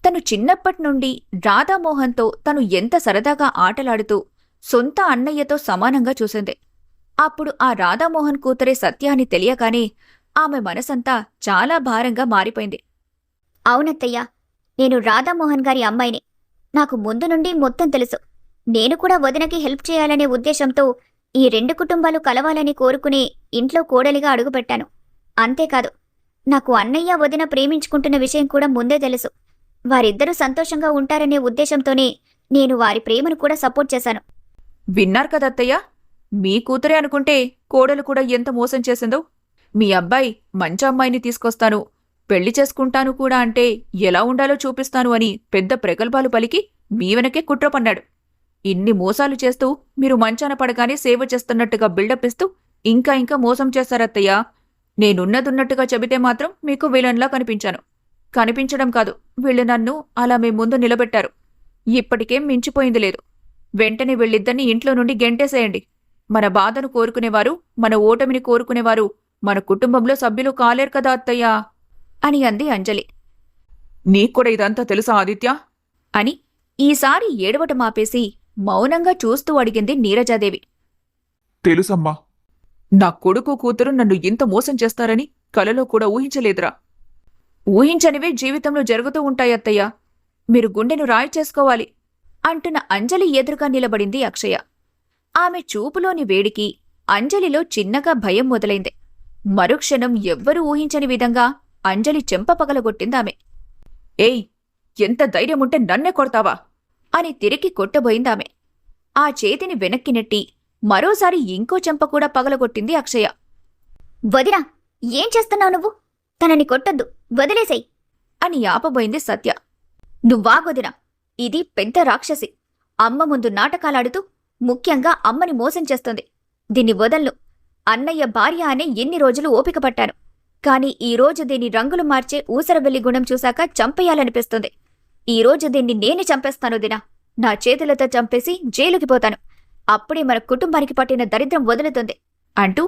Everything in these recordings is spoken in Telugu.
తను చిన్నప్పటినుండి రాధామోహన్తో తను ఎంత సరదాగా ఆటలాడుతూ సొంత అన్నయ్యతో సమానంగా చూసింది. అప్పుడు ఆ రాధామోహన్ కూతురే సత్య అని తెలియగానే ఆమె మనసంతా చాలా భారంగా మారిపోయింది. అవునత్తయ్యా, నేను రాధామోహన్ గారి అమ్మాయిని. నాకు ముందు నుండి మొత్తం తెలుసు. నేను కూడా వదినకి హెల్ప్ చేయాలనే ఉద్దేశంతో ఈ 2 కుటుంబాలు కలవాలని కోరుకుని ఇంట్లో కోడలిగా అడుగుపెట్టాను. అంతేకాదు, నాకు అన్నయ్య వదిన ప్రేమించుకుంటున్న విషయం కూడా ముందే తెలుసు. వారిద్దరూ సంతోషంగా ఉంటారనే ఉద్దేశంతోనే నేను వారి ప్రేమను కూడా సపోర్ట్ చేశాను. విన్నారు కదత్తయ్య, మీ కూతురే అనుకుంటే కోడలు కూడా ఎంత మోసం చేసిందో. మీ అబ్బాయి మంచి అమ్మాయిని తీసుకొస్తాను, పెళ్లి చేసుకుంటాను కూడా అంటే ఎలా ఉండాలో చూపిస్తాను అని పెద్ద ప్రగల్భాలు పలికి మీ వెనకే కుట్ర పన్నాడు. ఇన్ని మోసాలు చేస్తూ మీరు మంచాన పడగానే సేవ చేస్తున్నట్టుగా బిల్డప్ ఇస్తూ ఇంకా మోసం చేశారత్తయ్య. నేనున్నదున్నట్టుగా చెబితే మాత్రం మీకు విలన్లా కనిపించాను. కనిపించడం కాదు, వీళ్ళు నన్ను అలా మీ ముందు నిలబెట్టారు. ఇప్పటికేం మించిపోయింది లేదు. వెంటనే వీళ్ళిద్దరినీ ఇంట్లో నుండి గెంటేసేయండి. మన బాధను కోరుకునేవారు, మన ఓటమిని కోరుకునేవారు మన కుటుంబంలో సభ్యులు కాలేరు కదా అత్తయ్యా అని అంది అంజలి. నీక్కూడా ఇదంతా తెలుసా ఆదిత్య అని ఈసారి ఏడవటం ఆపేసి మౌనంగా చూస్తూ అడిగింది నీరజాదేవి. తెలుసమ్మా. నా కొడుకు కూతురు నన్ను ఇంత మోసం చేస్తారని కలలో కూడా ఊహించలేదురా. ఊహించనివే జీవితంలో జరుగుతూ ఉంటాయత్తయ్యా. మీరు గుండెను రాయి చేసుకోవాలి అంటున్న అంజలి ఎదురుగా నిలబడింది అక్షయ. ఆమె చూపులోని వేడికి అంజలిలో చిన్నగా భయం మొదలైంది. మరుక్షణం ఎవ్వరూ ఊహించని విధంగా అంజలి చెంప పగలగొట్టిందామె. ఏయ్, ఎంత ధైర్యముంటే నన్నే కొడతావా అని తిరిగి కొట్టబోయిందామె. ఆ చేతిని వెనక్కి నెట్టి మరోసారి ఇంకో చెంప కూడా పగలగొట్టింది అక్షయ. వదినా, ఏం చేస్తున్నావు నువ్వు? తనని కొట్టొద్దు, వదిలేసేయ్ అని ఆపబోయింది సత్య. నువ్వాగొదినా, ఇది పెద్ద రాక్షసి. అమ్మ ముందు నాటకాలాడుతూ ముఖ్యంగా అమ్మని మోసం చేస్తుంది. దీన్ని వదల్ను. అన్నయ్య భార్య అనే ఎన్ని రోజులు ఓపిక పట్టాను. కాని ఈరోజు దీని రంగులు మార్చే ఊసరవెల్లి గుణం చూశాక చంపేయాలనిపిస్తుంది. ఈరోజు దీన్ని నేను చంపేస్తాను దినా. నా చేతులతో చంపేసి జైలుకి పోతాను. అప్పుడే మన కుటుంబానికి పట్టిన దరిద్రం వదులుతుంది అంటూ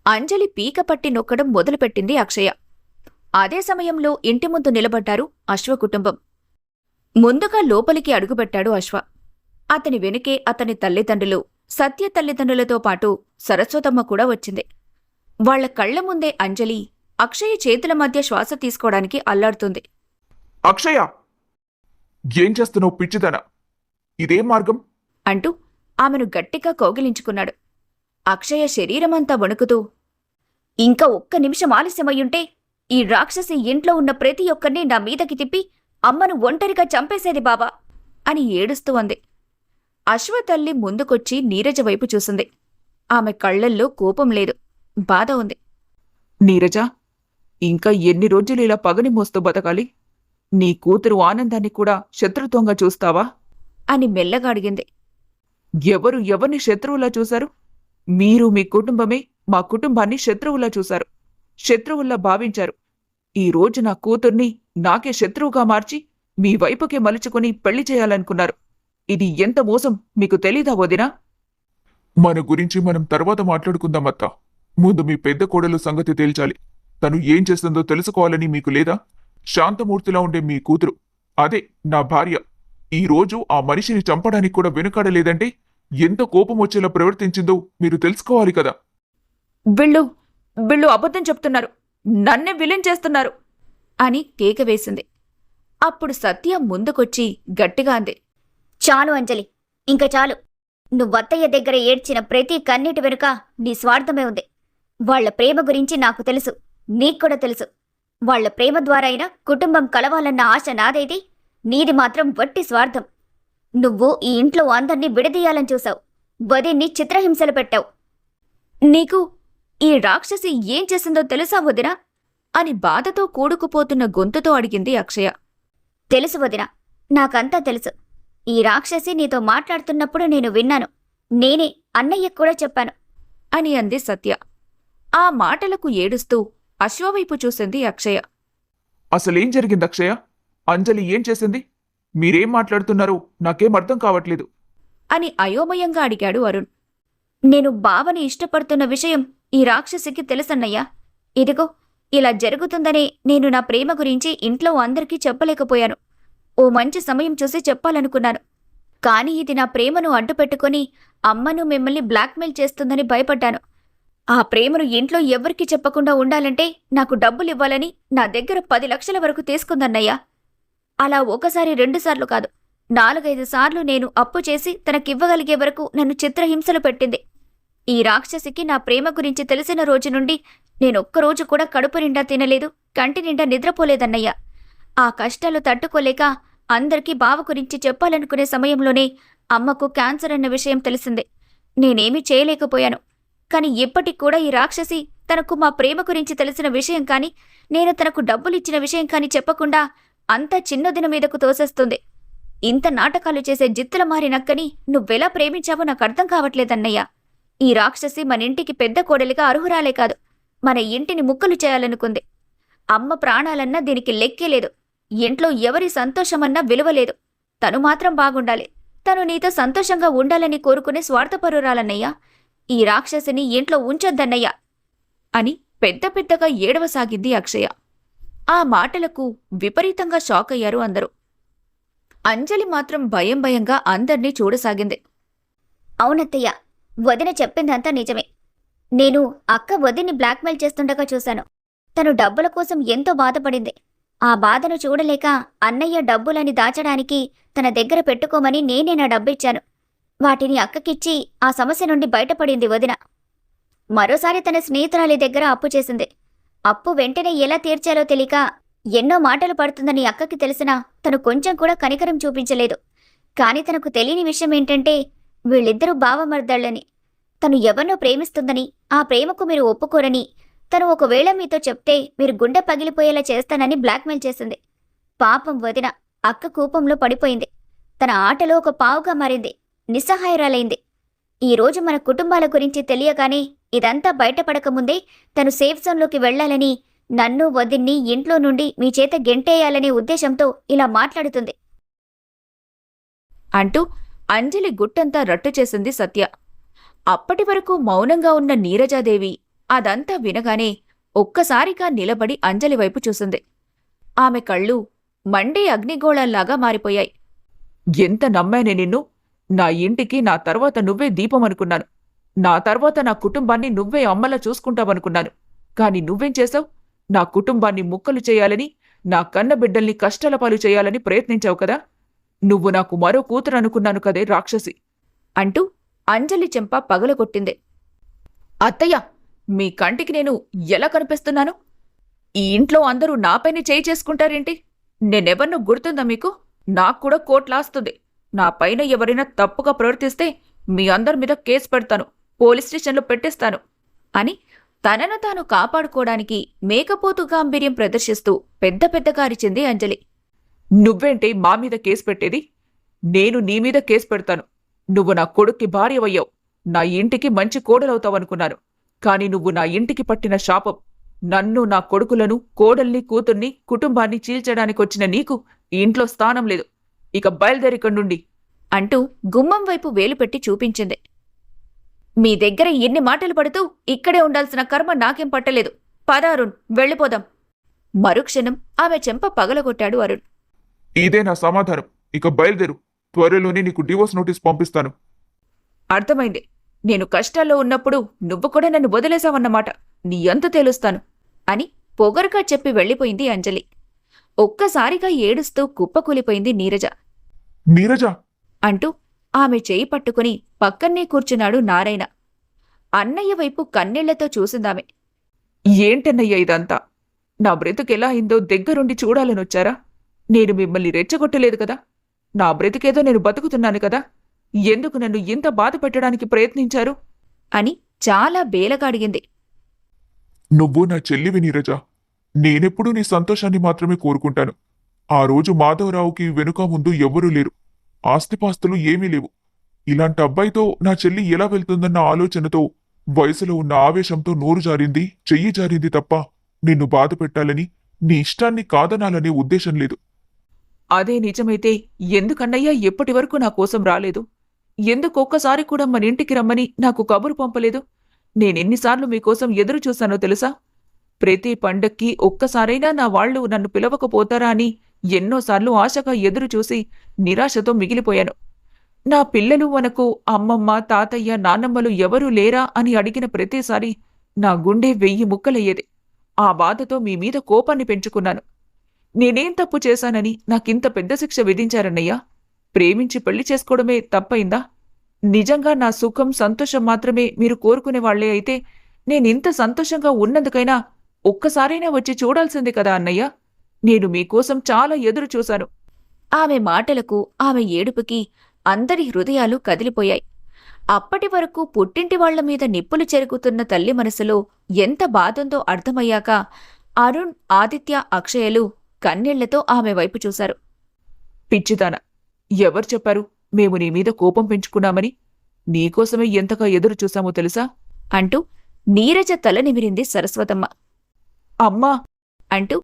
అంజలి పీక పట్టి నొక్కడం మొదలుపెట్టింది అక్షయ. అదే సమయంలో ఇంటి ముందు నిలబడ్డారు అశ్వ కుటుంబం. ముందుగా లోపలికి అడుగుపెట్టాడు అశ్వ. అతని వెనుకే అతని తల్లిదండ్రులు, సత్య తల్లిదండ్రులతో పాటు సరస్వతమ్మ కూడా వచ్చింది. వాళ్ల కళ్ల ముందే అంజలి అక్షయ చేతుల మధ్య శ్వాస తీసుకోవడానికి అల్లాడుతుంది. అక్షయ, ఏం చేస్తున్నావు పిచ్చిదనా? ఇదేం మార్గం అంటూ ఆమెను గట్టిగా కౌగిలించుకున్నాడు. అక్షయ శరీరమంతా వణుకుతూ, ఇంకా ఒక్క నిమిషం ఆలస్యమయ్యుంటే ఈ రాక్షసి ఇంట్లో ఉన్న ప్రతి ఒక్కరినీ నా మీదకి తిప్పి అమ్మను ఒంటరిగా చంపేసేది బాబా అని ఏడుస్తూ అంది. అశ్వతల్లి ముందుకొచ్చి నీరజ వైపు చూసింది. ఆమె కళ్లల్లో కోపం లేదు, బాధ ఉంది. నీరజ, ఇంకా ఎన్ని రోజులు ఇలా పగని మోస్తూ బతకాలి? నీ కూతురు ఆనందాన్ని కూడా శత్రుత్వంగా చూస్తావా అని మెల్లగా అడిగింది. ఎవరు ఎవరిని శత్రువులా చూశారు? మీరు మీ కుటుంబమే మా కుటుంబాన్ని శత్రువులా చూశారు, శత్రువుల్లా భావించారు. ఈ రోజు నా కూతుర్ని నాకే శత్రువుగా మార్చి మీ వైపుకే మలుచుకుని పెళ్లి చేయాలనుకున్నారు. ఇది ఎంత మోసం మీకు తెలీదా వదినా? మన గురించి మనం తర్వాత మాట్లాడుకుందామత్తా. ముందు మీ పెద్ద కోడలు సంగతి తేల్చాలి. తను ఏం చేస్తుందో తెలుసుకోవాలని మీకు లేదా? శాంతమూర్తిలా ఉండే మీ కూతురు, అదే నా భార్య, ఈ రోజు ఆ మనిషిని చంపడానికి కూడా వెనుకాడలేదంటే ఎంత కోపం వచ్చేలా ప్రవర్తించిందో మీరు తెలుసుకోవాలి కదా. వీళ్ళు అబద్ధం చెప్తున్నారు, నన్నే విలన్ చేస్తున్నారు అని కేక వేసింది. అప్పుడు సత్య ముందుకొచ్చి గట్టిగా అంది. చాలు అంజలి, ఇంక చాలు. నువ్వత్తయ్య దగ్గర ఏడ్చిన ప్రతి కన్నీటి వెనుక నీ స్వార్థమే ఉంది. వాళ్ల ప్రేమ గురించి నాకు తెలుసు, నీక్కూడా తెలుసు. వాళ్ల ప్రేమ ద్వారా అయినా కుటుంబం కలవాలన్న ఆశ నాదైతే, నీది మాత్రం వట్టి స్వార్థం. నువ్వు ఈ ఇంట్లో అందర్నీ విడదీయాలని చూశావు, వదిన్ని చిత్రహింసలు పెట్టావు. నీకు ఈ రాక్షసి ఏం చేసిందో తెలుసా వదినా అని బాధతో కూడుకుపోతున్న గొంతుతో అడిగింది అక్షయ. తెలుసు వదినా, నాకంతా తెలుసు. ఈ రాక్షసి నీతో మాట్లాడుతున్నప్పుడు నేను విన్నాను. నేనే అన్నయ్యకు కూడా చెప్పాను అని అంది సత్య. ఆ మాటలకు ఏడుస్తూ అశ్వవైపు చూసింది అక్షయ. అసలేం జరిగింది అక్షయ? అంజలి ఏం చేసింది? మీరేం మాట్లాడుతున్నారో నాకేం అర్థం కావట్లేదు అని అయోమయంగా అడిగాడు అరుణ్. నేను బావని ఇష్టపడుతున్న విషయం ఈ రాక్షసికి తెలుసన్నయ్యా. ఇదిగో ఇలా జరుగుతుందనే నేను నా ప్రేమ గురించి ఇంట్లో అందరికీ చెప్పలేకపోయాను. ఓ మంచి సమయం చూసి చెప్పాలనుకున్నాను. కానీ ఇది నా ప్రేమను అడ్డుపెట్టుకుని అమ్మను మిమ్మల్ని బ్లాక్మెయిల్ చేస్తుందని భయపడ్డాను. ఆ ప్రేమను ఇంట్లో ఎవ్వరికీ చెప్పకుండా ఉండాలంటే నాకు డబ్బులివ్వాలని నా దగ్గర 10 లక్షల వరకు తీసుకుందన్నయ్య. అలా ఒకసారి 2 సార్లు కాదు, 4-5 సార్లు నేను అప్పు చేసి తనకివ్వగలిగే వరకు నన్ను చిత్రహింసలు పెట్టింది. ఈ రాక్షసికి నా ప్రేమ గురించి తెలిసిన రోజు నుండి నేనొక్కరోజు కూడా కడుపు నిండా తినలేదు, కంటి నిండా నిద్రపోలేదన్నయ్య. ఆ కష్టాలు తట్టుకోలేక అందరికీ బావ గురించి చెప్పాలనుకునే సమయంలోనే అమ్మకు క్యాన్సర్ అన్న విషయం తెలిసింది. నేనేమీ చేయలేకపోయాను. కాని ఇప్పటికి కూడా ఈ రాక్షసి తనకు మా ప్రేమ గురించి తెలిసిన విషయం కాని, నేను తనకు డబ్బులిచ్చిన విషయం కాని చెప్పకుండా అంతా చిన్నదిన మీదకు తోసేస్తుంది. ఇంత నాటకాలు చేసే జిత్తుల మారి నక్కని నువ్వెలా ప్రేమించావో నాకు అర్థం కావట్లేదన్నయ్య. ఈ రాక్షసి మన ఇంటికి పెద్ద కోడలిగా అర్హురాలే కాదు, మన ఇంటిని ముక్కలు చేయాలనుకుంది. అమ్మ ప్రాణాలన్నా దీనికి లెక్కే లేదు. ఇంట్లో ఎవరి సంతోషమన్నా విలువలేదు. తను మాత్రం బాగుండాలి. తను నీతో సంతోషంగా ఉండాలని కోరుకునే స్వార్థపరురాలన్నయ్యా. ఈ రాక్షసిని ఇంట్లో ఉంచొద్దన్నయ్యా అని పెద్ద పెద్దగా ఏడవసాగింది అక్షయ. ఆ మాటలకు విపరీతంగా షాక్ అయ్యారు అందరూ. అంజలి మాత్రం భయం భయంగా అందర్నీ చూడసాగింది. అవునత్తయ్య, వదిన చెప్పిందంతా నిజమే. నేను అక్క వదిన్ని బ్లాక్మెయిల్ చేస్తుండగా చూశాను. తను డబ్బుల కోసం ఎంతో బాధపడింది. ఆ బాధను చూడలేక అన్నయ్య డబ్బులని దాచడానికి తన దగ్గర పెట్టుకోమని నేనే నా డబ్బిచ్చాను. వాటిని అక్కకిచ్చి ఆ సమస్య నుండి బయటపడింది వదిన. మరోసారి తన స్నేహితురాలి దగ్గర అప్పు చేసింది. అప్పు వెంటనే ఎలా తీర్చాలో తెలియక ఎన్నో మాటలు పడుతుందని అక్కకి తెలిసినా తను కొంచెం కూడా కనికరం చూపించలేదు. కాని తనకు తెలియని విషయం ఏంటంటే వీళ్ళిద్దరూ బావమర్దళ్ళని, తను ఎవరినో ప్రేమిస్తుందని, ఆ ప్రేమకు మీరు ఒప్పుకోరని, తను ఒకవేళ మీతో చెప్తే మీరు గుండె పగిలిపోయేలా చేస్తానని బ్లాక్మెయిల్ చేసింది. పాపం వదిన అక్క కూపంలో పడిపోయింది. తన ఆటలో ఒక పావుగా మారింది. నిస్సహాయరాలైంది. ఈరోజు మన కుటుంబాల గురించి తెలియగానే ఇదంతా బయటపడకముందే తను సేఫ్ జోన్లోకి వెళ్లాలని, నన్ను వదిన్ని ఇంట్లో నుండి మీ చేత గెంటేయాలనే ఉద్దేశంతో ఇలా మాట్లాడుతుంది అంటూ అంజలి గుట్టంతా రట్టు చేసింది సత్య. అప్పటి వరకు మౌనంగా ఉన్న నీరజాదేవి అదంతా వినగానే ఒక్కసారిగా నిలబడి అంజలి వైపు చూసింది. ఆమె కళ్ళు మండే అగ్నిగోళాల్లాగా మారిపోయాయి. ఎంత నమ్మానే నిన్ను! నా ఇంటికి నా తర్వాత నువ్వే దీపమనుకున్నాను. నా తర్వాత నా కుటుంబాన్ని నువ్వే అమ్మలా చూసుకుంటావనుకున్నాను. కాని నువ్వేం చేశావు? నా కుటుంబాన్ని ముక్కలు చేయాలని, నా కన్నబిడ్డల్ని కష్టాల పాలు చేయాలని ప్రయత్నించావు కదా. నువ్వు నాకు మరో కూతురు అనుకున్నాను కదే రాక్షసి! అంటూ అంజలి చెంప పగలగొట్టింది. అత్తయ్య, మీ కంటికి నేను ఎలా కనిపిస్తున్నాను? ఈ ఇంట్లో అందరూ నాపైనే చేయి చేసుకుంటారేంటి? నేనెవర్నో గుర్తుందా మీకు? నాక్కూడా కోట్లాస్తుంది. నా పైన ఎవరైనా తప్పుగా ప్రవర్తిస్తే మీ అందరి మీద కేసు పెడతాను, పోలీస్ స్టేషన్లో పెట్టేస్తాను అని తనను తాను కాపాడుకోవడానికి మేకపోతు గాంభీర్యం ప్రదర్శిస్తూ పెద్ద పెద్దగా అరిచింది అంజలి. నువ్వేంటే మా మీద కేసు పెట్టేది? నేను నీ మీద కేసు పెడతాను. నువ్వు నా కొడుక్కి భార్యవయ్యావు. నా ఇంటికి మంచి కోడలవుతావనుకున్నాను. కాని నువ్వు నా ఇంటికి పట్టిన శాపం. నన్ను, నా కొడుకులను, కోడల్ని, కూతుర్ని, కుటుంబాన్ని చీల్చడానికొచ్చిన నీకు ఈ ఇంట్లో స్థానం లేదు. ఇక బయలుదేరిక్కడి నుండి అంటూ గుమ్మం వైపు వేలుపెట్టి చూపించింది. మీ దగ్గర ఎన్ని మాటలు పడుతూ ఇక్కడే ఉండాల్సిన కర్మ నాకేం పట్టలేదు. పద అరుణ్, వెళ్ళిపోదాం. మరుక్షణం ఆమె చెంప పగలగొట్టాడు అరుణ్. ఇదే నా సమాధానం. ఇక బయలుదేరు. త్వరలోనే నీకు డివోర్స్ నోటీస్ పంపిస్తాను. అర్థమైంది. నేను కష్టాల్లో ఉన్నప్పుడు నువ్వు కూడా నన్ను వదిలేశావన్నమాట. నీ అంతు తేలుస్తాను అని పొగరుగా చెప్పి వెళ్ళిపోయింది అంజలి. ఒక్కసారిగా ఏడుస్తూ కుప్పకూలిపోయింది నీరజ. నీరజ! అంటూ ఆమె చేయి పట్టుకుని పక్కన్నే కూర్చున్నాడు నారాయణ. అన్నయ్య వైపు కన్నీళ్లతో చూసిందామె. ఏంటన్నయ్య ఇదంతా? నా బ్రతుకెలా అయిందో దగ్గరుండి చూడాలనొచ్చారా? నేను మిమ్మల్ని రెచ్చగొట్టలేదు కదా. నా బ్రతికేదో నేను బతుకుతున్నాను కదా. ఎందుకు నన్ను ఇంత బాధ పెట్టడానికి ప్రయత్నించారు? అని చాలా బేలగా అడిగింది. నువ్వు నా చెల్లివి నీరజ. నేనెప్పుడూ నీ సంతోషాన్ని మాత్రమే కోరుకుంటాను. ఆ రోజు మాధవరావుకి వెనుక ముందు ఎవ్వరూ లేరు. ఆస్తిపాస్తులు ఏమీ లేవు. ఇలాంటి అబ్బాయితో నా చెల్లి ఎలా వెళ్తుందన్న ఆలోచనతో, వయసులో ఉన్న ఆవేశంతో నోరు జారింది, చెయ్యి జారింది తప్ప నిన్ను బాధ పెట్టాలని, నీ ఇష్టాన్ని కాదనాలనే ఉద్దేశం లేదు. అదే నిజమైతే ఎందుకన్నయ్యా ఎప్పటివరకు నా కోసం రాలేదు? ఎందుకొక్కసారి కూడా మన ఇంటికి రమ్మని నాకు కబురు పంపలేదు? నేనెన్నిసార్లు మీకోసం ఎదురు చూశానో తెలుసా? ప్రతి పండక్కి ఒక్కసారైనా నా వాళ్లు నన్ను పిలవకపోతారా అని ఎన్నోసార్లు ఆశగా ఎదురుచూసి నిరాశతో మిగిలిపోయాను. నా పిల్లలు మనకు అమ్మమ్మ, తాతయ్య, నాన్నమ్మలు ఎవరూ లేరా అని అడిగిన ప్రతిసారి నా గుండె 1000 ముక్కలయ్యేది. ఆ బాధతో మీ మీద కోపాన్ని పెంచుకున్నాను. నేనేం తప్పు చేశానని నాకింత పెద్ద శిక్ష విధించారన్నయ్యా? ప్రేమించి పెళ్లి చేసుకోవడమే తప్పయిందా? నిజంగా నా సుఖం, సంతోషం మాత్రమే మీరు కోరుకునేవాళ్లే అయితే నేనింత సంతోషంగా ఉన్నందుకైనా ఒక్కసారైనా వచ్చి చూడాల్సింది కదా అన్నయ్య. నేను మీకోసం చాలా ఎదురు చూశాను. ఆమె మాటలకు, ఆమె ఏడుపుకి అందరి హృదయాలు కదిలిపోయాయి. అప్పటి వరకు పుట్టింటి వాళ్ల మీద నిప్పులు చెరుగుతున్న తల్లి మనసులో ఎంత బాధుందో అర్థమయ్యాక అరుణ్, ఆదిత్య, అక్షయలు కన్నీళ్లతో ఆమె వైపు చూశారు. పిచ్చిదాన, ఎవరు చెప్పారు మేము నీ మీద కోపం పెంచుకున్నామని? నీకోసమే ఎంతగా ఎదురు చూశామో తెలుసా? అంటూ నీరజ తల నిమిరింది సరస్వతమ్మ. అమ్మా అంటూ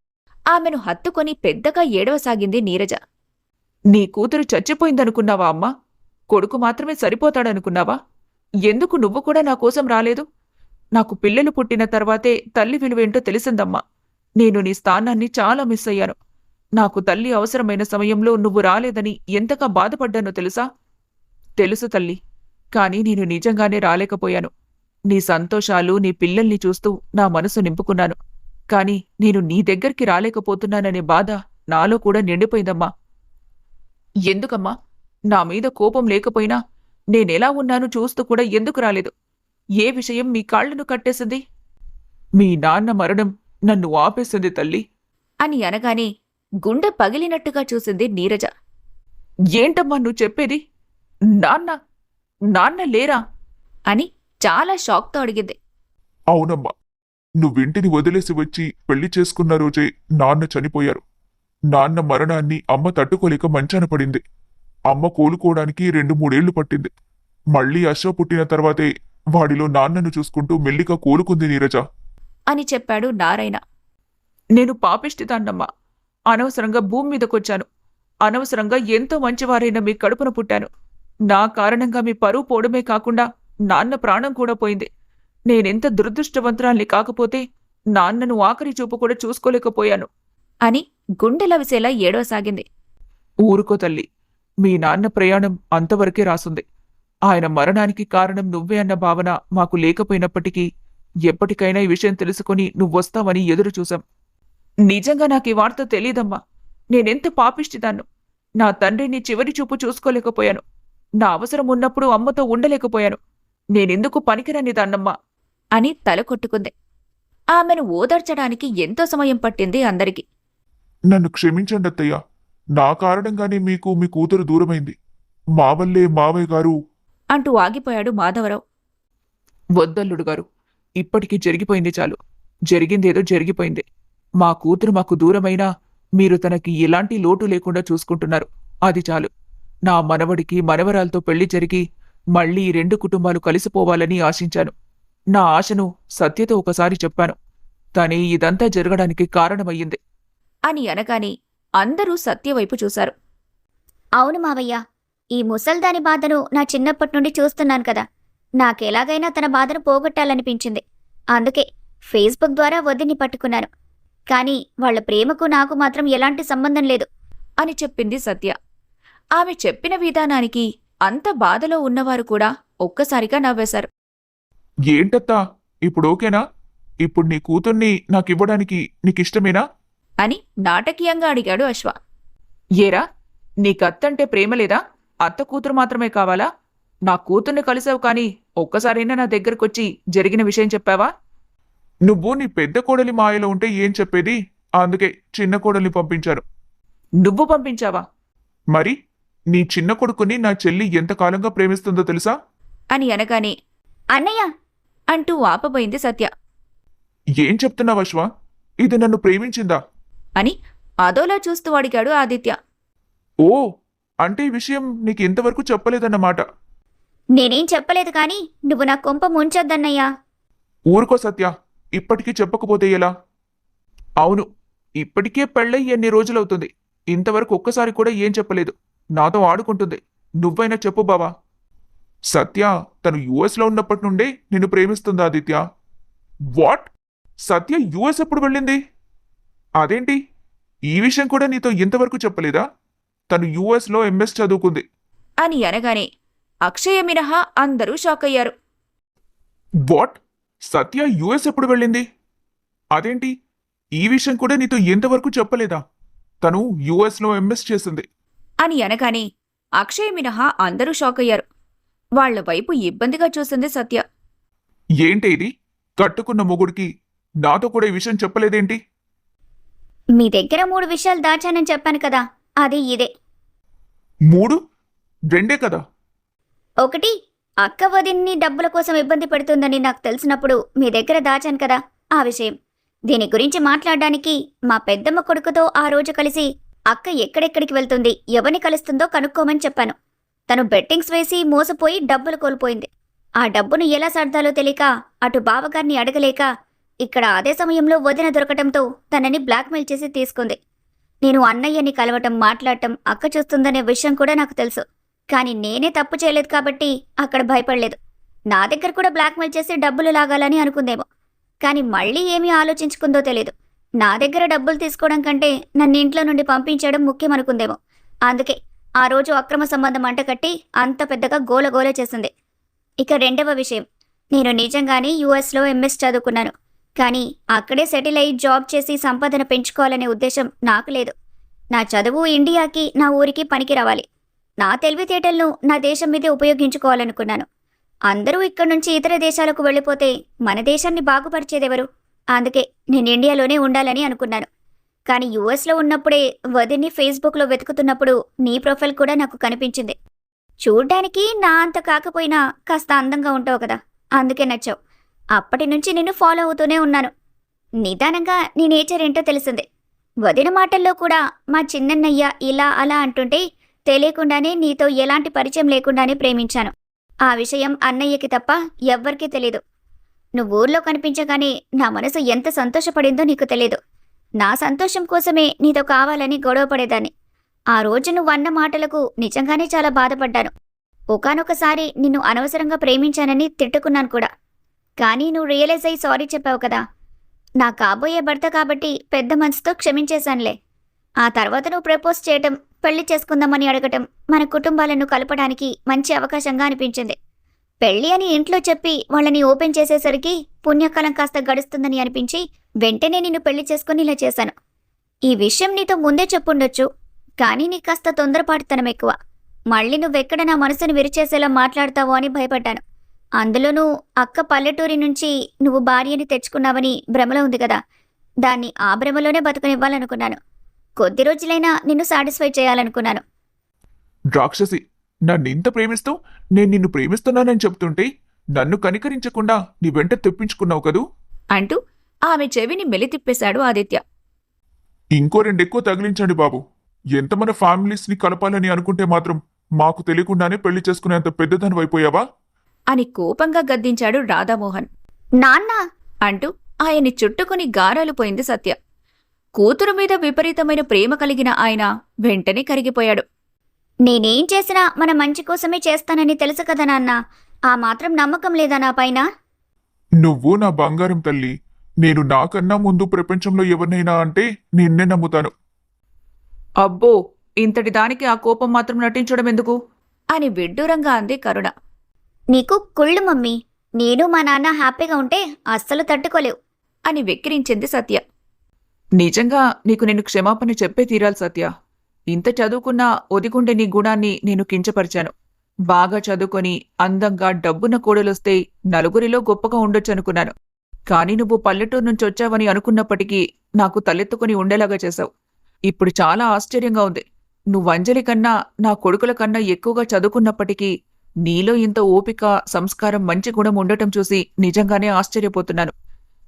ఆమెను హత్తుకొని పెద్దగా ఏడవసాగింది నీరజ. నీ కూతురు చచ్చిపోయిందనుకున్నావా అమ్మా? కొడుకు మాత్రమే సరిపోతాడనుకున్నావా? ఎందుకు నువ్వు కూడా నా కోసం రాలేదు? నాకు పిల్లలు పుట్టిన తర్వాతే తల్లి విలువేంటో తెలిసిందమ్మా. నేను నీ స్థానాన్ని చాలా మిస్ అయ్యాను. నాకు తల్లి అవసరమైన సమయంలో నువ్వు రాలేదని ఎంతగా బాధపడ్డానో తెలుసా? తెలుసు తల్లి, కాని నేను నిజంగానే రాలేకపోయాను. నీ సంతోషాలు, నీ పిల్లల్ని చూస్తూ నా మనసు నింపుకున్నాను. కాని నేను నీ దగ్గరికి రాలేకపోతున్నాననే బాధ నాలో కూడా నిండిపోయిందమ్మా. ఎందుకమ్మా? నా మీద కోపం లేకపోయినా నేనెలా ఉన్నాను చూస్తూ కూడా ఎందుకు రాలేదు? ఏ విషయం మీ కాళ్లను కట్టేసింది? మీ నాన్న మరణం నన్ను ఆపేసింది తల్లి అని అనగానే గుండె పగిలినట్టుగా చూసింది నీరజ. ఏంటమ్మా నువ్వు చెప్పేది? నాన్న లేరా? అని చాలా షాక్తో అడిగింది. అవునమ్మా, నువ్వింటిని వదిలేసి వచ్చి పెళ్లి చేసుకున్న రోజే నాన్న చనిపోయారు. నాన్న మరణాన్ని అమ్మ తట్టుకోలేక మంచాన పడింది. అమ్మ కోలుకోవడానికి 2-3 ఏళ్లు పట్టింది. మళ్లీ అశ్వ పుట్టిన తర్వాతే వాడిలో నాన్నను చూసుకుంటూ మెల్లిగా కోలుకుంది నీరజ అని చెప్పాడు నారాయణ. నేను పాపిష్టిదాన్నమ్మా. అనవసరంగా భూమి మీదకొచ్చాను. అనవసరంగా ఎంతో మంచివారైన మీ కడుపున పుట్టాను. నా కారణంగా మీ పరువు పోవడమే కాకుండా నాన్న ప్రాణం కూడా పోయింది. నేనెంత దురదృష్టవంతురాల్ని కాకపోతే నాన్నను ఆఖరి చూపు కూడా చూసుకోలేకపోయాను అని గుండెలవిసేలా ఏడవసాగింది. ఊరుకో తల్లి, మీ నాన్న ప్రయాణం అంతవరకే రాసుంది. ఆయన మరణానికి కారణం నువ్వే అన్న భావన మాకు లేకపోయినప్పటికీ ఎప్పటికైనా ఈ విషయం తెలుసుకుని నువ్వొస్తావని ఎదురుచూశాం. నిజంగా నాకీ వార్త తెలీదమ్మా. నేనెంత పాపిష్టిదాన్ను. నా తండ్రిని చివరి చూపు చూసుకోలేకపోయాను. నా అవసరం ఉన్నప్పుడు అమ్మతో ఉండలేకపోయాను. నేనెందుకు పనికిరానిదాన్నమ్మా అని తల కొట్టుకుంది. ఆమెను ఓదార్చడానికి ఎంతో సమయం పట్టింది అందరికి. నన్ను క్షమించండి అత్తయ్య. నా కారణంగానే మీకు మీ కూతురు దూరమైంది. మా వల్లే మావయ్య గారు అంటూ ఆగిపోయాడు మాధవరావు. వద్దల్లుడు గారు, ఇప్పటికీ జరిగిపోయింది చాలు. జరిగిందేదో జరిగిపోయింది. మా కూతురు మాకు దూరమైనా మీరు తనకి ఎలాంటి లోటు లేకుండా చూసుకుంటున్నారు. అది చాలు. నా మనవడికి మనవరాలతో పెళ్లి జరిగి మళ్లీ ఈ 2 కుటుంబాలు కలిసిపోవాలని ఆశించాను. నా ఆశను సత్యతో ఒకసారి చెప్పాను. తనే ఇదంతా జరగడానికి కారణమయ్యింది అని అనగానే అందరూ సత్యవైపు చూశారు. అవును మావయ్య, ఈ ముసల్దాని బాధను నా చిన్నప్పటి నుండి చూస్తున్నాను కదా. నాకెలాగైనా తన బాధను పోగొట్టాలనిపించింది. అందుకే ఫేస్బుక్ ద్వారా వదిన్ని పట్టుకున్నాను. కానీ వాళ్ల ప్రేమకు నాకు మాత్రం ఎలాంటి సంబంధం లేదు అని చెప్పింది సత్య. ఆమె చెప్పిన విధానానికి అంత బాధలో ఉన్నవారు కూడా ఒక్కసారిగా నవ్వేశారు. ఏంటత్తా, ఇప్పుడు ఓకేనా? ఇప్పుడు నీ కూతుర్ని నాకివ్వడానికి నీకిష్టమేనా? అని నాటకీయంగా అడిగాడు అశ్వ. ఏరా, నీకత్తంటే ప్రేమలేదా? అత్త కూతురు మాత్రమే కావాలా? నా కూతుర్ని కలిసావు కాని ఒక్కసారైనా నా దగ్గరకొచ్చి జరిగిన విషయం చెప్పావా? నువ్వు నీ పెద్ద కోడలి మాయలో ఉంటే ఏం చెప్పేది? అందుకే చిన్న కోడల్ని పంపించారు. నువ్వు పంపించావా? మరి నీ చిన్న కొడుకుని నా చెల్లి ఎంతకాలంగా ప్రేమిస్తుందో తెలుసా? అని అనగానే అన్నయ్య అంటూ ఆపబోయింది సత్య. ఏం చెప్తున్నావు అశ్వ? ఇది నన్ను ప్రేమించిందా? అని అదోలా చూస్తూ అడిగాడు ఆదిత్య. ఓ, అంటే ఈ విషయం నీకు ఇంతవరకు చెప్పలేదన్నమాట. నేనేం చెప్పలేదు కానీ నువ్వు నా కొంప ముంచొద్దన్నయ్యా. ఊరుకో సత్య, ఇప్పటికీ చెప్పకపోతే ఎలా? అవును, ఇప్పటికే పెళ్ళై ఎన్ని రోజులవుతుంది. ఇంతవరకు ఒక్కసారి కూడా ఏం చెప్పలేదు. నాతో ఆడుకుంటుంది. నువ్వైనా చెప్పు బావా. సత్య తను యుఎస్లో ఉన్నప్పటి నుండే నిన్ను ప్రేమిస్తుందా ఆదిత్య? వాట్? సత్య యుఎస్ ఎప్పుడు వెళ్ళింది? అదేంటి? ఈ విషయం కూడా నీతో ఇంతవరకు చెప్పలేదా? తను యుఎస్లో ఎంఎస్ చదువుకుంది. అని అనగానే అక్షయ మినహా అందరూ షాక్ అయ్యారు. వాట్? సత్య యుఎస్ ఎప్పుడు వెళ్ళింది? అదేంటి, ఈ విషయం కూడా నీతో ఎంతవరకు చెప్పలేదా? తను యుఎస్లో ఎంఎస్ చేసింది. అని అనగానే అక్షయ్ మినహా అందరూ షాక్ అయ్యారు. వాళ్ల వైపు ఇబ్బందిగా చూసింది సత్య. ఏంటి ఇది? కట్టుకున్న మొగుడికి నాతో కూడా ఈ విషయం చెప్పలేదేంటి? మీ దగ్గర 3 విషయాలు దాచానని చెప్పాను కదా, అది ఇదే. 3? 2 కదా? 1, అక్క వదిన్ని డబ్బుల కోసం ఇబ్బంది పెడుతుందని నాకు తెలిసినప్పుడు మీ దగ్గర దాచాను కదా, ఆ విషయం. దీని గురించి మాట్లాడడానికి మా పెద్దమ్మ కొడుకుతో ఆ రోజు కలిసి అక్క ఎక్కడెక్కడికి వెళ్తుంది, ఎవరిని కలుస్తుందో కనుక్కోమని చెప్పాను. తను బెట్టింగ్స్ వేసి మోసపోయి డబ్బులు కోల్పోయింది. ఆ డబ్బును ఎలా సర్దాలో తెలియక అటు బావగారిని అడగలేక ఇక్కడ అదే సమయంలో వదిన దొరకటంతో తనని బ్లాక్మెయిల్ చేసి తీసుకుంది. నేను అన్నయ్యని కలవటం మాట్లాడటం అక్క చూస్తుందనే విషయం కూడా నాకు తెలుసు. కానీ నేనే తప్పు చేయలేదు కాబట్టి అక్కడ భయపడలేదు. నా దగ్గర కూడా బ్లాక్మెయిల్ చేసి డబ్బులు లాగాలని అనుకుందేమో. కానీ మళ్ళీ ఏమీ ఆలోచించుకుందో తెలియదు. నా దగ్గర డబ్బులు తీసుకోవడం కంటే నన్ను ఇంట్లో నుండి పంపించడం ముఖ్యమనుకుందేమో. అందుకే ఆ రోజు అక్రమ సంబంధం అంటకట్టి అంత పెద్దగా గోలగోల చేసింది. ఇక 2వ విషయం, నేను నిజంగానే యుఎస్లో ఎంఎస్ చదువుకున్నాను. కానీ అక్కడే సెటిల్ అయ్యి జాబ్ చేసి సంపాదన పెంచుకోవాలనే ఉద్దేశం నాకు లేదు. నా చదువు ఇండియాకి, నా ఊరికి పనికి రావాలి. నా తెలివితేటలను నా దేశం మీదే ఉపయోగించుకోవాలనుకున్నాను. అందరూ ఇక్కడి నుంచి ఇతర దేశాలకు వెళ్ళిపోతే మన దేశాన్ని బాగుపరిచేదెవరు? అందుకే నేను ఇండియాలోనే ఉండాలని అనుకున్నాను. కానీ యుఎస్లో ఉన్నప్పుడే వదిన్ని ఫేస్బుక్లో వెతుకుతున్నప్పుడు నీ ప్రొఫైల్ కూడా నాకు కనిపించింది. చూడ్డానికి నా అంత కాకపోయినా కాస్త అందంగా ఉంటావు కదా, అందుకే నచ్చావు. అప్పటి నుంచి నిన్ను ఫాలో అవుతూనే ఉన్నాను. నిదానంగా నీ నేచర్ ఏంటో తెలిసింది. వదిన మాటల్లో కూడా మా చిన్నన్నయ్య ఇలా అలా అంటుంటే తెలియకుండానే నీతో ఎలాంటి పరిచయం లేకుండానే ప్రేమించాను. ఆ విషయం అన్నయ్యకి తప్ప ఎవ్వరికీ తెలీదు. నువ్వు ఊర్లో కనిపించగానే నా మనసు ఎంత సంతోషపడిందో నీకు తెలీదు. నా సంతోషం కోసమే నీతో కావాలని గొడవపడేదాన్ని. ఆ రోజు నువ్వు అన్న మాటలకు నిజంగానే చాలా బాధపడ్డాను. ఒకానొకసారి నిన్ను అనవసరంగా ప్రేమించానని తిట్టుకున్నాను కూడా. కానీ నువ్వు రియలైజ్ అయ్యి సారీ చెప్పావు కదా. నా కాబోయే భర్త కాబట్టి పెద్ద మనసుతో క్షమించేశానులే. ఆ తర్వాత నువ్వు ప్రపోజ్ చేయటం, పెళ్లి చేసుకుందామని అడగటం మన కుటుంబాలను కలపడానికి మంచి అవకాశంగా అనిపించింది. పెళ్లి అని ఇంట్లో చెప్పి వాళ్ళని ఓపెన్ చేసేసరికి పుణ్యకాలం కాస్త గడుస్తుందని అనిపించి వెంటనే నిన్ను పెళ్లి చేసుకుని ఇలా చేశాను. ఈ విషయం నీతో ముందే చెప్పుండొచ్చు, కానీ నీ కాస్త తొందరపాటుతనం ఎక్కువ. మళ్ళీ నువ్వెక్కడ నా మనసును విరిచేసేలా మాట్లాడతావో అని భయపడ్డాను. అందులోనూ అక్క పల్లెటూరి నుంచి నువ్వు భార్యని తెచ్చుకున్నావని భ్రమలో ఉంది కదా, దాన్ని ఆ భ్రమలోనే బతుకనివ్వాలనుకున్నాను. కొద్ది రోజులైనా నిన్ను సాటిస్ఫై చేయాలనుకున్నాను. రాక్షసి, నన్నింత ప్రేమిస్తూ నేను నిన్ను ప్రేమిస్తున్నానని చెప్తుంటే నన్ను కనికరించకుండా నీ వెంట తెప్పించుకున్నావు కదూ అంటూ ఆమె చెవిని మెలితిప్పేశాడు ఆదిత్య. ఇంకో 2 ఎక్కువ తగిలించండి బాబు. ఎంత మన ఫ్యామిలీస్ని కలపాలని అనుకుంటే మాత్రం మాకు తెలియకుండానే పెళ్లి చేసుకునేంత పెద్దదాని అయిపోయావా అని కోపంగా గద్దించాడు రాధామోహన్. నాన్న అంటూ ఆయన్ని చుట్టుకుని గారాలుపోయింది సత్య. కూతురు మీద విపరీతమైన ప్రేమ కలిగిన ఆయన వెంటనే కరిగిపోయాడు. నేనేం చేసినా మన మంచి కోసమే చేస్తానని తెలుసు కదా నాన్న. ఆ మాత్రం నమ్మకం లేదా నా పైన? నువ్వు నా బంగారం తల్లి. నేను నాకన్నా ముందు ప్రపంచంలో ఎవరినైనా అంటే నిన్నే నమ్ముతాను. అబ్బో, ఇంతటి దానికి ఆ కోపం మాత్రం నటించడం ఎందుకు? అని విడ్డూరంగా అంది కరుణ. నీకు కుళ్ళు మమ్మీ. నేను మా నాన్న హ్యాపీగా ఉంటే అస్సలు తట్టుకోలేవు అని వెక్కిరించింది సత్య. నిజంగా నీకు నేను క్షమాపణ చెప్పే తీరాలి సత్య. ఇంత చదువుకున్నా ఒదిగుండే నీ గుణాన్ని నేను కించపరిచాను. బాగా చదువుకొని అందంగా డబ్బున్న కోడలొస్తే నలుగురిలో గొప్పగా ఉండొచ్చనుకున్నాను. కానీ నువ్వు పల్లెటూరు నుంచి వచ్చావని అనుకున్నప్పటికీ నాకు తలెత్తుకుని ఉండేలాగా చేశావు. ఇప్పుడు చాలా ఆశ్చర్యంగా ఉంది. నువ్వు అంజలి కన్నా నా కొడుకుల కన్నా ఎక్కువగా చదువుకున్నప్పటికీ నీలో ఇంత ఓపిక, సంస్కారం, మంచి గుణం ఉండటం చూసి నిజంగానే ఆశ్చర్యపోతున్నాను.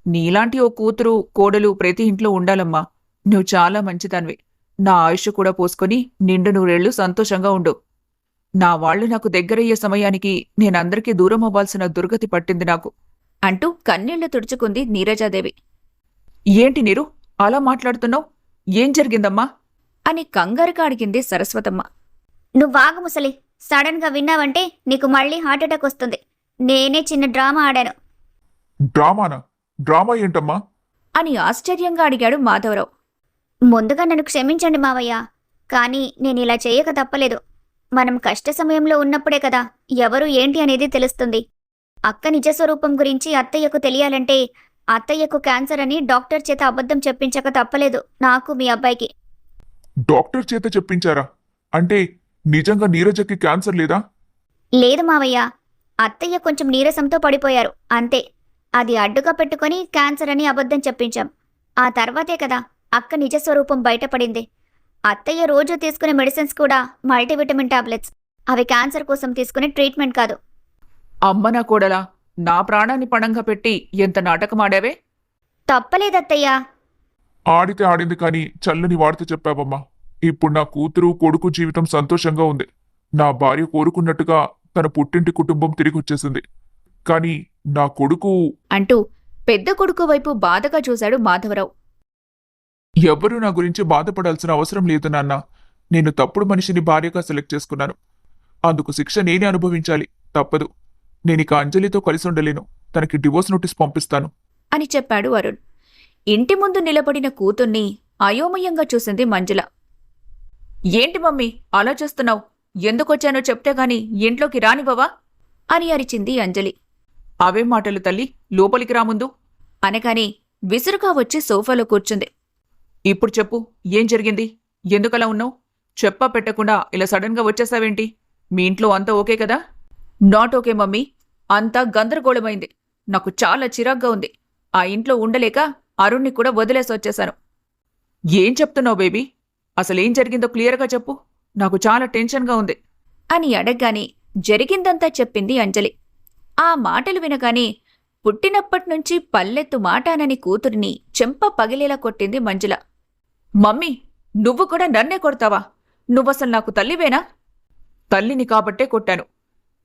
నీలాంటి ఓ కూతురు, కోడలు ప్రతి ఇంట్లో ఉండాలమ్మా. నువ్వు చాలా మంచిదానివి. నా ఆయుష్ కూడా పోసుకొని నిండు 100 సంతోషంగా ఉండు. నా వాళ్లు నాకు దగ్గరయ్యే సమయానికి నేనందరికీ దూరం అవ్వాల్సిన దుర్గతి పట్టింది నాకు అంటూ కన్నీళ్లు తుడుచుకుంది నీరజాదేవి. ఏంటి నీరు అలా మాట్లాడుతున్నావు? ఏం జరిగిందమ్మా అని కంగారుగా అడిగింది సరస్వతమ్మ. నువ్వాగు ముసలి. సడన్ గా విన్నావంటే నీకు మళ్ళీ హార్ట్అటాక్ వస్తుంది. నేనే చిన్న డ్రామా ఆడాను. డ్రామానా? డ్రామా ఏంటమ్మా? అని ఆశ్చర్యంగా అడిగాడు మాధవరావు. ముందుగా నన్ను క్షమించండి మావయ్య, కానీ నేను ఇలా చేయక తప్పలేదు. మనం కష్ట సమయంలో ఉన్నప్పుడే కదా ఎవరు ఏంటి అనేది తెలుస్తుంది. అక్క నిజస్వరూపం గురించి అత్తయ్యకు తెలియాలంటే అత్తయ్యకు క్యాన్సర్ అని డాక్టర్ చేత అబద్ధం చెప్పించక తప్పలేదు నాకు, మీ అబ్బాయికి. డాక్టర్ చేత చెప్పించారా? అంటే నిజంగా నీరజకి క్యాన్సర్ లేదా? లేదు మావయ్య, అత్తయ్య కొంచెం నీరసంతో పడిపోయారు అంతే. అది అడ్డుగా పెట్టుకొని క్యాన్సర్ అని అబద్ధం చెప్పించాం. ఆ తర్వాతే కదా అక్క నిజస్వరూపం బయటపడింది. అత్తయ్య రోజు తీసుకునే మెడిసిన్స్ కూడా మల్టీవిటమిన్ టాబ్లెట్స్. అవి క్యాన్సర్ కోసం తీసుకునే ట్రీట్మెంట్ కాదు. అమ్మ నా కోడలా, నా ప్రాణాన్ని పణంగా పెట్టి ఎంత నాటకమాడావే. తప్పలేదత్తయ్యా. ఆడితే ఆడింది కానీ చల్లని వార్త చెప్పావమ్మా. ఇప్పుడు నా కూతురు కొడుకు జీవితం సంతోషంగా ఉంది. నా భార్య కోరుకున్నట్టుగా తన పుట్టింటి కుటుంబం తిరిగొచ్చేసింది. కానీ నా కొడుకు... అంటూ పెద్ద కొడుకు వైపు బాధగా చూశాడు మాధవరావు. ఎవ్వరూ నా గురించి బాధపడాల్సిన అవసరం లేదు నాన్న. నేను తప్పుడు మనిషిని భార్యగా సెలెక్ట్ చేసుకున్నాను. అందుకు శిక్ష నేనే అనుభవించాలి. తప్పదు. నేనిక అంజలితో కలిసి ఉండలేను. తనకి డివోర్స్ నోటీస్ పంపిస్తాను అని చెప్పాడు అరుణ్. ఇంటి ముందు నిలబడిన కూతుర్ని అయోమయంగా చూసింది మంజుల. ఏంటి మమ్మీ అలా చూస్తున్నావు? ఎందుకొచ్చానో చెప్తేగాని ఇంట్లోకి రానివ్వవా అని అరిచింది అంజలి. అవేం మాటలు తల్లి, లోపలికి రాముందు అనగానే విసురుగా వచ్చి సోఫాలో కూర్చుంది. ఇప్పుడు చెప్పు, ఏం జరిగింది? ఎందుకలా ఉన్నావు? చెప్పా పెట్టకుండా ఇలా సడన్గా వచ్చేసావేంటి? మీ ఇంట్లో అంతా ఓకే కదా? నాట్ ఓకే మమ్మీ, అంతా గందరగోళమైంది. నాకు చాలా చిరాగ్గా ఉంది. ఆ ఇంట్లో ఉండలేక అరుణ్ని కూడా వదిలేసి వచ్చేశాను. ఏం చెప్తున్నావు బేబీ? అసలేం జరిగిందో క్లియర్గా చెప్పు. నాకు చాలా టెన్షన్గా ఉంది అని అడగ్గానే జరిగిందంతా చెప్పింది అంజలి. ఆ మాటలు వినగానే పుట్టినప్పట్నుంచి పల్లెత్తు మాటానని కూతురిని చెంప పగిలేలా కొట్టింది మంజుల. మమ్మీ, నువ్వు కూడా నన్నే కొడతావా? నువ్వసలు నాకు తల్లివేనా? తల్లిని కాబట్టే కొట్టాను.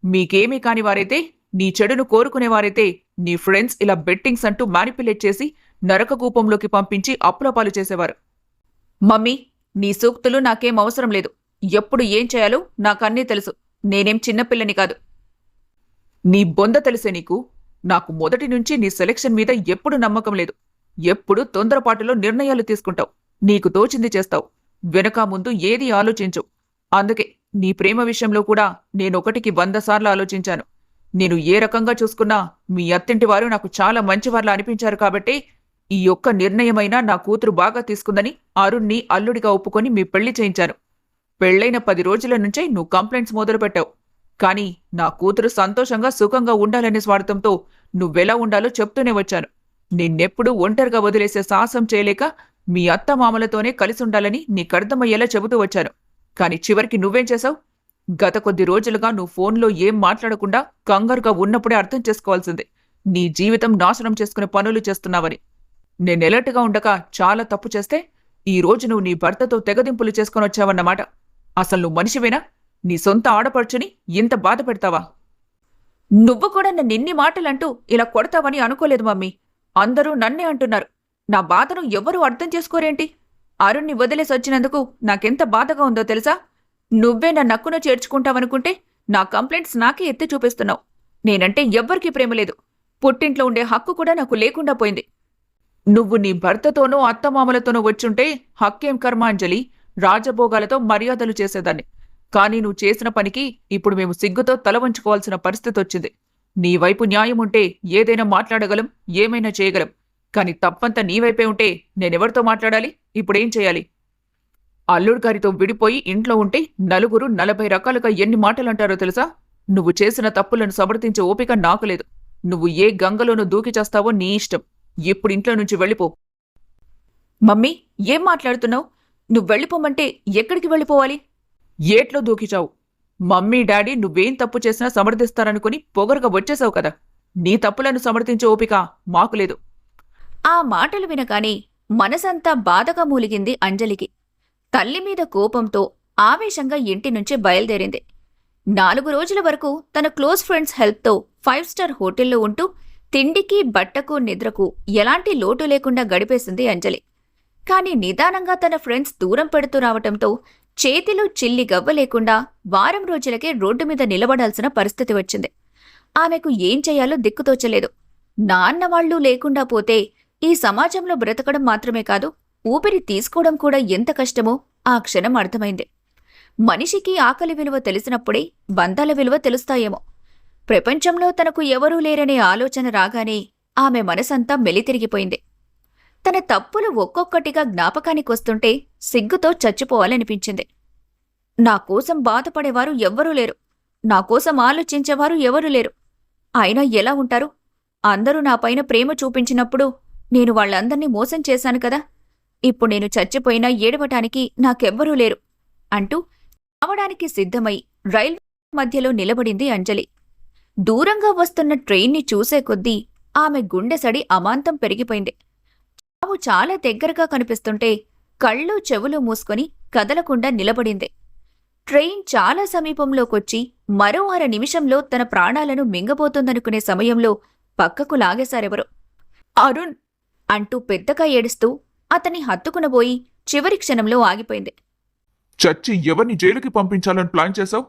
మీకేమీ కాని వారైతే, నీ చెడును కోరుకునేవారైతే నీ ఫ్రెండ్స్ ఇలా బెట్టింగ్స్ అంటూ మ్యానిపులేట్ చేసి నరకకూపంలోకి పంపించి అప్పులపాలు చేసేవారు. మమ్మీ, నీ సూక్తులు నాకేం అవసరం లేదు. ఎప్పుడు ఏం చేయాలో నాకన్నీ తెలుసు. నేనేం చిన్నపిల్లని కాదు. నీ బొంద తెలిసే నీకు. నాకు మొదటి నుంచి నీ సెలెక్షన్ మీద ఎప్పుడు నమ్మకం లేదు. ఎప్పుడు తొందరపాటులో నిర్ణయాలు తీసుకుంటావు. నీకు తోచింది చేస్తావు. వెనక ముందు ఏది ఆలోచించు. అందుకే నీ ప్రేమ విషయంలో కూడా నేనొకటికి 100 సార్లు ఆలోచించాను. నేను ఏ రకంగా చూసుకున్నా మీ అత్తింటి వారు నాకు చాలా మంచివార్లా అనిపించారు కాబట్టే ఈ ఒక్క నిర్ణయమైనా నా కూతురు బాగా తీసుకుందని అరుణ్ని అల్లుడిగా ఒప్పుకొని మీ పెళ్లి చేయించాను. పెళ్లైన 10 రోజుల నుంచే నువ్వు కంప్లైంట్స్ మొదలుపెట్టావు. కానీ నా కూతురు సంతోషంగా సుఖంగా ఉండాలనే స్వార్థంతో నువ్వెలా ఉండాలో చెప్తూనే వచ్చాను. నిన్నెప్పుడూ ఒంటరిగా వదిలేసే సాహసం చేయలేక మీ అత్తమామలతోనే కలిసుండాలని నీకర్థమయ్యేలా చెబుతూ వచ్చాను. కాని చివరికి నువ్వేం చేశావు? గత కొద్ది రోజులుగా నువ్వు ఫోన్లో ఏం మాట్లాడకుండా కంగారుగా ఉన్నప్పుడే అర్థం చేసుకోవాల్సిందే నీ జీవితం నాశనం చేసుకునే పనులు చేస్తున్నావని. నేనెలర్ట్గా ఉండక చాలా తప్పు చేస్తే ఈ రోజు నువ్వు నీ భర్తతో తెగదింపులు చేసుకొని వచ్చావన్నమాట. అసలు నువ్వు మనిషివేనా? నీ సొంత ఆడపడుచుని ఇంత బాధ పెడతావా? నువ్వు కూడా నన్నిన్ని మాటలంటూ ఇలా కొడతావని అనుకోలేదు మమ్మీ. అందరూ నన్నే అంటున్నారు. నా బాధను ఎవ్వరూ అర్థం చేసుకోరేంటి? అరుణ్ని వదిలేసి వచ్చినందుకు నాకెంత బాధగా ఉందో తెలుసా? నువ్వే నా నక్కును చేర్చుకుంటావనుకుంటే నా కంప్లైంట్స్ నాకే ఎత్తి చూపిస్తున్నావు. నేనంటే ఎవ్వరికీ ప్రేమ లేదు. పుట్టింట్లో ఉండే హక్కు కూడా నాకు లేకుండా పోయింది. నువ్వు నీ భర్తతోనో అత్తమామలతోనో వచ్చుంటే హక్కేం కర్మాంజలి, రాజభోగాలతో మర్యాదలు చేసేదాన్ని. కానీ నువ్వు చేసిన పనికి ఇప్పుడు మేము సిగ్గుతో తల వంచుకోవాల్సిన పరిస్థితి వచ్చింది. నీ వైపు న్యాయం ఉంటే ఏదైనా మాట్లాడగలం, ఏమైనా చేయగలం. కాని తప్పంతా నీవైపే ఉంటే నేనెవరితో మాట్లాడాలి? ఇప్పుడేం చేయాలి? అల్లుడు గారితో విడిపోయి ఇంట్లో ఉంటే నలుగురు 40 రకాలుగా ఎన్ని మాటలంటారో తెలుసా? నువ్వు చేసిన తప్పులను సమర్థించే ఓపిక నాకు లేదు. నువ్వు ఏ గంగలోనూ దూకి చేస్తావో నీ ఇష్టం. ఇప్పుడు ఇంట్లో నుంచి వెళ్ళిపో. మమ్మీ, ఏం మాట్లాడుతున్నావు? నువ్వు వెళ్ళిపోమంటే ఎక్కడికి వెళ్ళిపోవాలి? ఏట్లో దూకిచావు. మమ్మీ డాడీ నువ్వేం తప్పు చేసినా సమర్థిస్తారనుకుని పొగరుగా వచ్చేసావు కదా. నీ తప్పులను సమర్థించే ఓపిక మాకు లేదు. ఆ మాటలు వినగానే మనసంతా బాధగా మూలిగింది అంజలికి. తల్లి మీద కోపంతో ఆవేశంగా ఇంటి నుంచి బయలుదేరింది. 4 రోజుల వరకు తన క్లోజ్ ఫ్రెండ్స్ హెల్ప్తో 5 స్టార్ హోటల్లో ఉంటూ తిండికి, బట్టకు, నిద్రకు ఎలాంటి లోటు లేకుండా గడిపేసింది అంజలి. కాని నిదానంగా తన ఫ్రెండ్స్ దూరం పెడుతూ రావటంతో చేతిలో చిల్లి గవ్వ లేకుండా వారం రోజులకే రోడ్డు మీద నిలబడాల్సిన పరిస్థితి వచ్చింది. ఆమెకు ఏం చేయాలో దిక్కుతోచలేదు. నాన్నవాళ్లు లేకుండా పోతే ఈ సమాజంలో బ్రతకడం మాత్రమే కాదు, ఊపిరి తీసుకోవడం కూడా ఎంత కష్టమో ఆ క్షణం అర్థమైంది. మనిషికి ఆకలి విలువ తెలిసినప్పుడే బంధాల విలువ తెలుస్తాయేమో. ప్రపంచంలో తనకు ఎవరూ లేరనే ఆలోచన రాగానే ఆమె మనసంతా మెలితిరిగిపోయింది. తన తప్పులు ఒక్కొక్కటిగా జ్ఞాపకానికొస్తుంటే సిగ్గుతో చచ్చిపోవాలనిపించింది. నాకోసం బాధపడేవారు ఎవ్వరూ లేరు, నాకోసం ఆలోచించేవారు ఎవరూ లేరు. అయినా ఎలా ఉంటారు? అందరూ నాపైన ప్రేమ చూపించినప్పుడు నేను వాళ్ళందర్నీ మోసం చేశాను కదా. ఇప్పుడు నేను చచ్చిపోయినా ఏడవటానికి నాకెవ్వరూ లేరు అంటూ చావడానికి సిద్ధమై రైల్వే మధ్యలో నిలబడింది అంజలి. దూరంగా వస్తున్న ట్రైన్ని చూసే కొద్దీ ఆమె గుండెసడి అమాంతం పెరిగిపోయింది. చావు చాలా దగ్గరగా కనిపిస్తుంటే కళ్ళు చెవులు మూసుకొని కదలకుండా నిలబడింది. ట్రైన్ చాలా సమీపంలోకొచ్చి మరో 6 నిమిషంలో తన ప్రాణాలను మింగబోతోందనుకునే సమయంలో పక్కకు లాగేశారెవరో. అరుణ్ అంటూ పెద్దగా ఏడుస్తూ అతన్ని హత్తుకునబోయి చివరి క్షణంలో ఆగిపోయింది. చచ్చి ఎవరిని జైలుకి పంపించాలని ప్లాన్ చేశావు?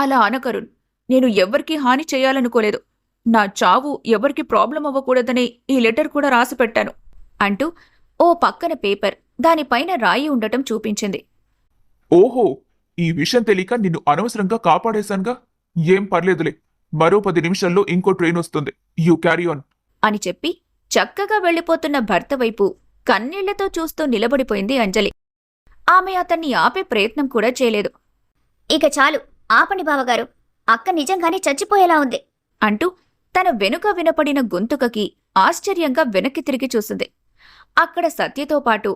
అలా అనకరుణ్. నేను ఎవ్వరికీ హాని చేయాలనుకోలేదు. నా చావు ఎవరికి ప్రాబ్లం అవ్వకూడదనే ఈ లెటర్ కూడా రాసి పెట్టాను అంటూ ఓ పక్కన పేపర్ దానిపైన రాయి ఉండటం చూపించింది. ఓహో, ఈ విషయం తెలియక నిన్ను అనవసరంగా కాపాడేశానుగా. ఏం పర్లేదులే, మరో 10 నిమిషాల్లో ఇంకో ట్రైన్ వస్తుంది. యూ క్యారీ ఆన్ అని చెప్పి చక్కగా వెళ్లిపోతున్న భర్త వైపు కన్నీళ్లతో చూస్తూ నిలబడిపోయింది అంజలి. ఆమె అతన్ని ఆపే ప్రయత్నం కూడా చేయలేదు. ఇక చాలు, ఆపండి బావగారు, అక్క నిజంగానే చచ్చిపోయేలా ఉంది అంటూ తన వెనుక వినపడిన గొంతుకకి ఆశ్చర్యంగా వెనక్కి తిరిగి చూసింది. అక్కడ సత్యతో పాటు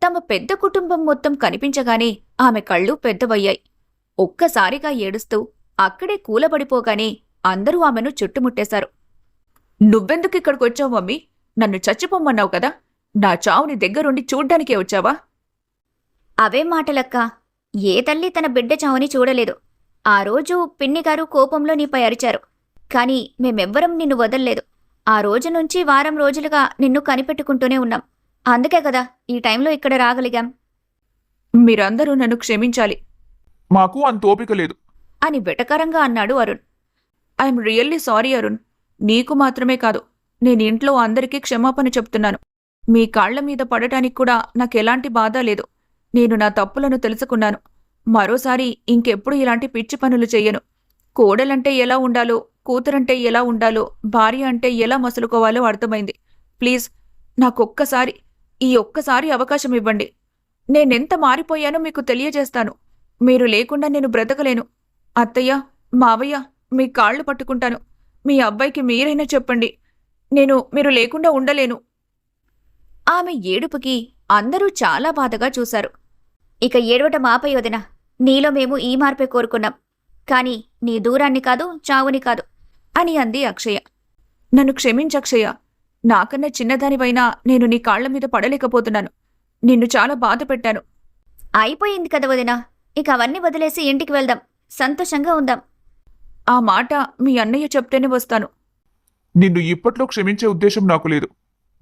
తమ పెద్ద కుటుంబం మొత్తం కనిపించగానే ఆమె కళ్ళు పెద్దవయ్యాయి. ఒక్కసారిగా ఏడుస్తూ అక్కడే కూలబడిపోగానే అందరూ ఆమెను చుట్టుముట్టేశారు. నువ్వెందుకిక్కడికొచ్చావు మమ్మీ? నన్ను చచ్చిపోమ్మన్నావు కదా. నా చావుని దగ్గరుండి చూడ్డానికే వచ్చావా? అవేం మాటలక్కా, ఏ తల్లి తన బిడ్డ చావుని చూడలేదు. ఆ రోజు పిన్నిగారు కోపంలో నీపై అరిచారు, కాని మేమెవ్వరం నిన్ను వదల్లేదు. ఆ రోజు నుంచి వారం రోజులుగా నిన్ను కనిపెట్టుకుంటూనే ఉన్నాం. అందుకే కదా ఈ టైంలో ఇక్కడ రాగలిగాం మీరందరూ నన్ను క్షమించాలి మాకు అంత ఓపిక లేదు అని వెటకరంగా అన్నాడు Arun. I'm really sorry Arun. నీకు మాత్రమే కాదు, నేను ఇంట్లో అందరికీ క్షమాపణ చెప్తున్నాను. మీ కాళ్ల మీద పడటానికి కూడా నాకెలాంటి బాధ లేదు. నేను నా తప్పులను తెలుసుకున్నాను. మరోసారి ఇంకెప్పుడు ఇలాంటి పిచ్చి పనులు చెయ్యను. కోడలంటే ఎలా ఉండాలో, కూతురంటే ఎలా ఉండాలో, భార్య అంటే ఎలా మసులుకోవాలో అర్థమైంది. ప్లీజ్ ఈ ఒక్కసారి అవకాశం ఇవ్వండి. నేనెంత మారిపోయానో మీకు తెలియజేస్తాను. మీరు లేకుండా నేను బ్రతకలేను. అత్తయ్య, మావయ్య, మీ కాళ్ళు పట్టుకుంటాను. మీ అబ్బాయికి మీరైనా చెప్పండి. మీరు లేకుండా ఉండలేను. ఆమె ఏడుపుకి అందరూ చాలా బాధగా చూశారు. ఇక ఏడవటం ఆపై వదినా, నీలో మేము ఈ మార్పే కోరుకున్నాం, కాని నీ దూరాన్ని కాదు, చావుని కాదు అని అంది అక్షయ. నన్ను క్షమించక్షయ్య. నాకన్నా చిన్నదానివైనా నేను నీ కాళ్ల మీద పడలేకపోతున్నాను. నిన్ను చాలా బాధ పెట్టాను. అయిపోయింది కదా వదినా, ఇక అవన్నీ వదిలేసి ఇంటికి వెళ్దాం, సంతోషంగా ఉందాం. ఆ మాట మీ అన్నయ్య చెప్తేనే వస్తాను. నిన్ను ఇప్పట్లో క్షమించే ఉద్దేశం నాకు లేదు.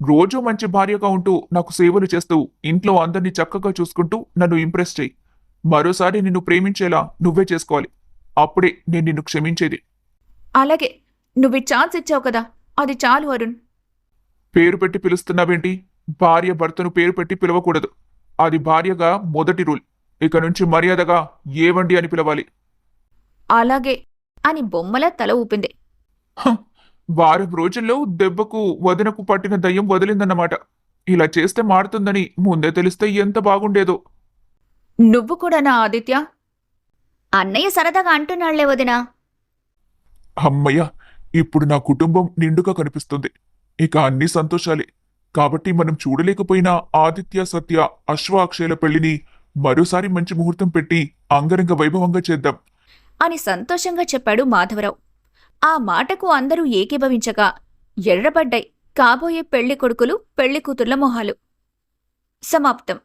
రోజూ మంచి భార్యగా ఉంటూ నాకు సేవలు చేస్తూ ఇంట్లో అందరినీ చక్కగా చూసుకుంటూ నన్ను ఇంప్రెస్ చెయ్యి. మరోసారి నిన్ను ప్రేమించేలా నువ్వే చేసుకోవాలి. అప్పుడే నేను నిన్ను క్షమించేది. అలాగే, నువ్వు ఛాన్స్ ఇచ్చావు కదా, అది చాలు అరుణ్. పేరు పెట్టి పిలుస్తున్నావేంటి? భార్య భర్తను పేరు పెట్టి పిలవకూడదు. అది భార్యగా మొదటి రూల్. ఇక నుంచి మర్యాదగా ఏవండి అని పిలవాలి. అలాగే అని బొమ్మల తల ఊపింది. వారం రోజుల్లో దెబ్బకు వదినకు పట్టిన దయ్యం వదిలిందన్నమాట. ఇలా చేస్తే మారుతుందని ముందే తెలిస్తే ఎంత బాగుండేదో. నువ్వు కూడా నా ఆదిత్య. అన్నయ్య సరదాగా అంటున్నాళ్లే వదినా. అమ్మయ్య, ఇప్పుడు నా కుటుంబం నిండుగా కనిపిస్తుంది. ఇక అన్ని సంతోషాలే. కాబట్టి మనం చూడలేకపోయినా ఆదిత్య, సత్య, అశ్వ, అక్షయల పెళ్లిని మరోసారి మంచి ముహూర్తం పెట్టి అంగరంగ వైభవంగా చేద్దాం అని సంతోషంగా చెప్పాడు మాధవరావు. ఆ మాటకు అందరూ ఏకీభవించగా ఎర్రబడ్డాయి కాబోయే పెళ్లి కొడుకులు, పెళ్లి కూతుర్ల మొహాలు. సమాప్తం.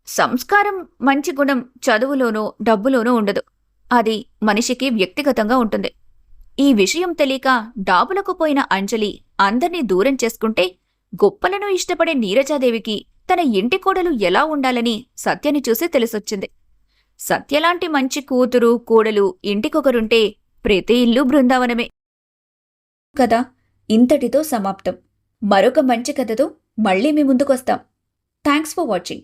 సంస్కారం, మంచి గుణం చదువులోనో డబ్బులోనో ఉండదు. అది మనిషికి వ్యక్తిగతంగా ఉంటుంది. ఈ విషయం తెలియక డాబులకు పోయిన అంజలి అందర్నీ దూరం చేసుకుంటే, గొప్పలను ఇష్టపడే నీరజాదేవికి తన ఇంటి కోడలు ఎలా ఉండాలని సత్యని చూసి తెలిసొచ్చింది. సత్యలాంటి మంచి కూతురు, కోడలు ఇంటికొకరుంటే ప్రతి ఇల్లు బృందావనమే. కథ ఇంతటితో సమాప్తం. మరొక మంచి కథతో మళ్ళీ మీ ముందుకొస్తాం. Thanks for watching.